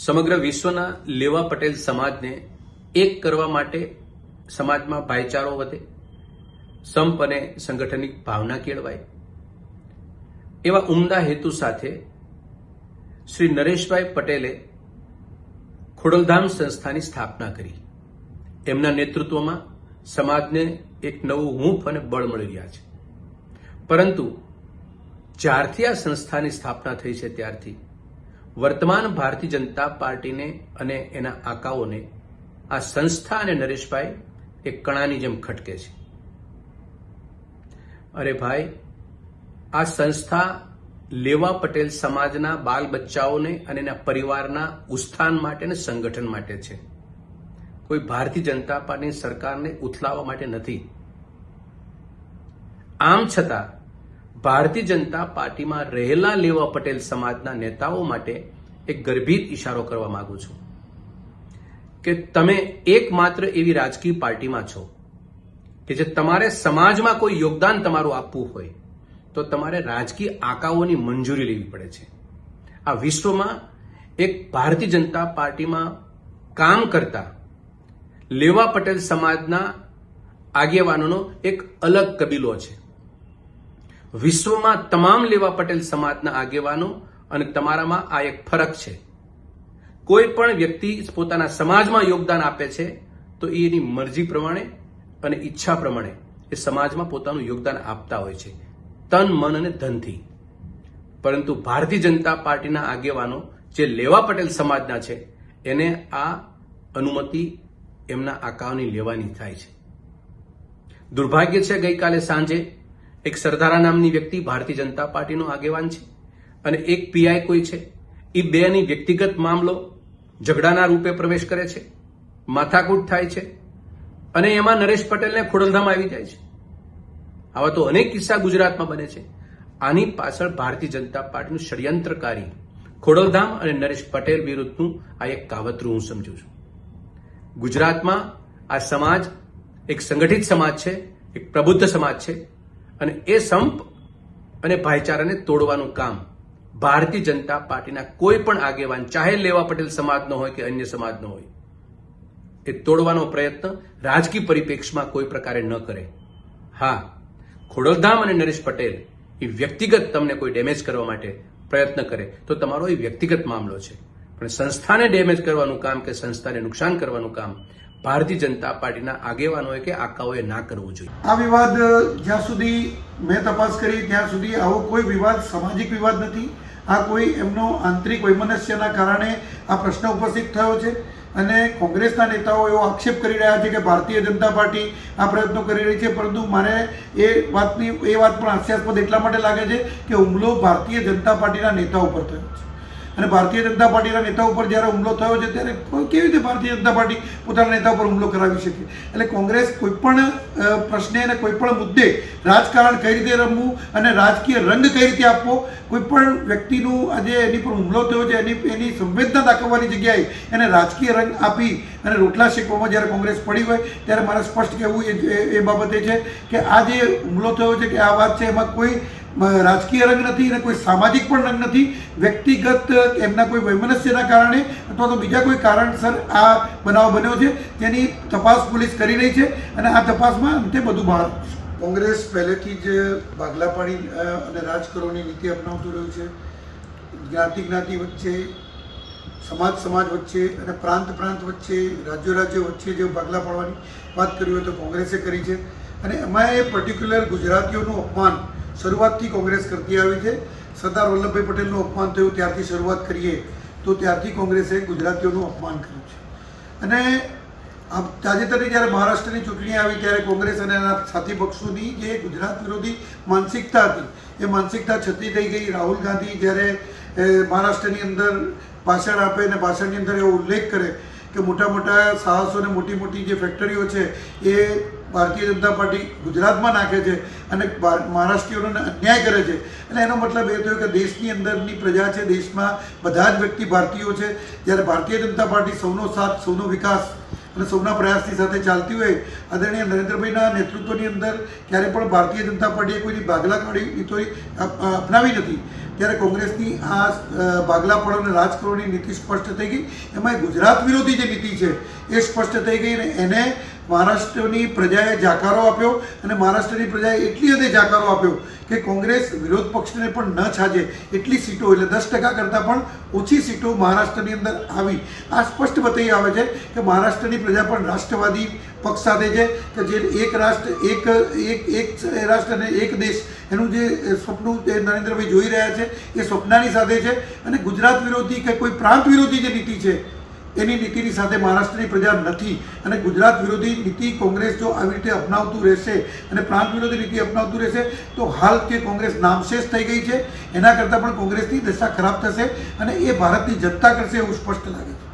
સમગ્ર વિશ્વના લેવા પટેલ સમાજને એક કરવા માટે સમાજમાં ભાઈચારો વધે, સંપ અને સંગઠનિક ભાવના કેળવાય, એવા ઉમદા હેતુ સાથે શ્રી નરેશભાઈ પટેલે ખોડલધામ સંસ્થાની સ્થાપના કરી. એમના નેતૃત્વમાં સમાજને એક નવું હૂંફ અને બળ મળી રહ્યા છે. પરંતુ જ્યારથી આ સંસ્થાની સ્થાપના થઈ છે ત્યારથી વર્તમાન ભારતીય જનતા પાર્ટીને અને એના આકાઓને આ સંસ્થા અને નરેશભાઈ એક કણાની જેમ ખટકે છે. અરે ભાઈ, આ સંસ્થા લેવા પટેલ સમાજના બાલ બચ્ચાઓને અને એના પરિવારના ઉત્થાન માટે અને સંગઠન માટે છે. કોઈ ભારતીય જનતા પાર્ટીની સરકારને ઉથલાવવા માટે નથી. આમ છતાં ભારતીય જનતા પાર્ટીમાં રહેલા લેવા પટેલ સમાજના નેતાઓ માટે એક ગર્ભિત ઇશારો કરવા માંગુ છું કે તમે એકમાત્ર એવી રાજકીય પાર્ટીમાં છો કે જે તમારે સમાજમાં કોઈ યોગદાન તમારું આપવું હોય તો તમારે રાજકીય આકાઓની મંજૂરી લેવી પડે છે. આ વિશ્વમાં એક ભારતીય જનતા પાર્ટીમાં કામ કરતા લેવા પટેલ સમાજના આગેવાનોનો એક અલગ કબીલો છે. વિશ્વમાં તમામ લેવા પટેલ સમાજના આગેવાનો અને તમારામાં આ એક ફરક છે. કોઈ પણ વ્યક્તિ પોતાના સમાજમાં યોગદાન આપે છે તો એની મરજી પ્રમાણે અને ઈચ્છા પ્રમાણે એ સમાજમાં પોતાનું યોગદાન આપતા હોય છે, તન મન અને ધનથી. પરંતુ ભારતીય જનતા પાર્ટીના આગેવાનો જે લેવા પટેલ સમાજના છે એને આ અનુમતિ એમના આકાઓની લેવાની થાય છે. દુર્ભાગ્ય છે, ગઈકાલે સાંજે એક સરદારા નામની વ્યક્તિ ભારતીય જનતા પાર્ટીનો આગેવાન છે અને એક પીઆઈ કોઈ છે, એ બેની વ્યક્તિગત મામલો ઝઘડાના રૂપે પ્રવેશ કરે છે, માથાકૂટ થાય છે અને એમાં નરેશ પટેલને ખોડલધામ આવી જાય છે. આવા તો અનેક કિસ્સા ગુજરાતમાં બને છે. આની પાછળ ભારતીય જનતા પાર્ટીનું ષડયંત્રકારી ખોડલધામ અને નરેશ પટેલ વિરુદ્ધનું આ એક કાવતરું હું સમજુ છું. ગુજરાતમાં આ સમાજ એક સંગઠિત સમાજ છે, એક પ્રબુદ્ધ સમાજ છે અને એ સંપ અને ભાઈચારાને તોડવાનું કામ ભારતીય જનતા પાર્ટીના કોઈ પણ આગેવાન, ચાહે લેવા પટેલ સમાજનો હોય કે અન્ય સમાજનો હોય, એ તોડવાનો પ્રયત્ન રાજકીય પરિપ્રેક્ષમાં કોઈ પ્રકારે ન કરે. હા, ખોડલધામ અને નરેશ પટેલ એ વ્યક્તિગત તમને કોઈ ડેમેજ કરવા માટે પ્રયત્ન કરે તો તમારો એ વ્યક્તિગત મામલો છે, પણ સંસ્થાને ડેમેજ કરવાનું કામ કે સંસ્થાને નુકસાન કરવાનું કામ ભારતીય જનતા પાર્ટીના આગેવાનોએ કે આકાઓએ ના કરવું જોઈએ. આ વિવાદ જ્યાં સુધી મેં તપાસ કરી ત્યાં સુધી આવો કોઈ વિવાદ સામાજિક વિવાદ નથી. આ કોઈ એમનો આંતરિક વૈમનસ્યના કારણે આ પ્રશ્ન ઉપસ્થિત થયો છે અને કોંગ્રેસના નેતાઓ એવો આક્ષેપ કરી રહ્યા છે કે ભારતીય જનતા પાર્ટી આ પ્રયત્નો કરી રહી છે. પરંતુ મારે એ વાત પણ હાસ્યાસ્પદ એટલા માટે લાગે છે કે હુમલો ભારતીય જનતા પાર્ટીના નેતા ઉપર થયો છે અને ભારતીય જનતા પાર્ટીના નેતા ઉપર જ્યારે હુમલો થયો છે ત્યારે કેવી રીતે ભારતીય જનતા પાર્ટી પોતાના નેતા ઉપર હુમલો કરાવી શકે? એટલે કોંગ્રેસ કોઈ પણ પ્રશ્ને અને કોઈ પણ મુદ્દે રાજકારણ કઈ રીતે રમવું અને રાજકીય રંગ કઈ રીતે આપવો, કોઈ પણ વ્યક્તિનું આજે એની પર હુમલો થયો છે એની સંવેદના દાખવવાની જગ્યાએ એને રાજકીય રંગ આપી અને રોટલા શેકવામાં જ્યારે કોંગ્રેસ પડી હોય ત્યારે મારે સ્પષ્ટ કહેવું એ બાબતે છે કે આ જે હુમલો થયો છે કે આ વાત છે એમાં કોઈ રાજકીય રંગ નથી અને કોઈ સામાજિક પણ રંગ નથી. વ્યક્તિગત એમના કોઈ વૈમનસ્યના કારણે અથવા તો બીજા કોઈ કારણસર આ બનાવ બન્યો છે જેની તપાસ પોલીસ કરી રહી છે અને આ તપાસમાં અંતે બધું બહાર આવશે. કોંગ્રેસ પહેલેથી જ ભાગલા પાડી અને રાજકારણની નીતિ અપનાવતું રહ્યું છે. જ્ઞાતિ વચ્ચે, સમાજ વચ્ચે અને પ્રાંત વચ્ચે, રાજ્યો વચ્ચે જે ભાગલા પાડવાની વાત કરી હોય તો કોંગ્રેસે કરી છે અને એમાં એ પર્ટિક્યુલર ગુજરાતીઓનું અપમાન શરૂઆતથી કોંગ્રેસ કરતી આવી છે. સરદાર વલ્લભભાઈ પટેલનું અપમાન થયું ત્યારથી શરૂઆત કરીએ તો ત્યારથી કોંગ્રેસે ગુજરાતીઓનું અપમાન કર્યું છે. અને તાજેતરની જ્યારે મહારાષ્ટ્રની ચૂંટણી આવી ત્યારે કોંગ્રેસ અને એના સાથી પક્ષોની જે ગુજરાત વિરોધી માનસિકતા હતી એ માનસિકતા છતી થઈ ગઈ. રાહુલ ગાંધી જ્યારે મહારાષ્ટ્રની અંદર ભાષણ આપે અને ભાષણની અંદર એવો ઉલ્લેખ કરે કે મોટા સાહસો અને મોટી જે ફેક્ટરીઓ છે એ ભારતીય જનતા પાર્ટી ગુજરાતમાં નાખે છે અને મહારાષ્ટ્રીયોને અન્યાય કરે છે. એટલે એનો મતલબ એ થયો કે દેશની અંદરની પ્રજા છે, દેશમાં બધા જ વ્યક્તિ ભારતીયો છે. જ્યારે ભારતીય જનતા પાર્ટી સૌનો સાથ, સૌનો વિકાસ અને સૌના પ્રયાસની સાથે ચાલતી હોય, આદરણીય નરેન્દ્રભાઈના નેતૃત્વની અંદર ક્યારે પણ ભારતીય જનતા પાર્ટીએ કોઈની ભાગલા કાઢી નીતિ અપનાવી નથી. ત્યારે કોંગ્રેસની આ ભાગલાપણો અને રાજકારણની નીતિ સ્પષ્ટ થઈ ગઈ. એમાં ગુજરાત વિરોધી જે નીતિ છે એ સ્પષ્ટ થઈ ગઈ અને એને મહારાષ્ટ્રની પ્રજાએ જાકારો આપ્યો અને મહારાષ્ટ્રની પ્રજાએ એટલી હદે જાકારો આપ્યો કે કોંગ્રેસ વિરોધ પક્ષને પણ ન છાજે એટલી સીટો, એટલે 10% કરતાં પણ ઓછી સીટો મહારાષ્ટ્રની અંદર આવી. આ સ્પષ્ટ બતાવી આવે છે કે મહારાષ્ટ્રની પ્રજા પણ રાષ્ટ્રવાદી પક્ષ સાથે છે કે જે એક રાષ્ટ્ર એક રાષ્ટ્ર અને એક દેશ એનું જે સપનું એ નરેન્દ્રભાઈ જોઈ રહ્યા છે એ સપનાની સાથે છે. અને ગુજરાત વિરોધી કે કોઈ પ્રાંત વિરોધી જે નીતિ છે એની નીતિની સાથે મહારાષ્ટ્રની પ્રજા નથી. અને ગુજરાત વિરોધી નીતિ કોંગ્રેસ જો આવી રીતે અપનાવતું રહેશે અને પ્રાંત વિરોધી નીતિ અપનાવતું રહેશે તો હાલ કે કોંગ્રેસ નામશેષ થઈ ગઈ છે એના કરતાં પણ કોંગ્રેસની દશા ખરાબ થશે અને એ ભારતની જનતા કરશે એવું સ્પષ્ટ લાગે છે.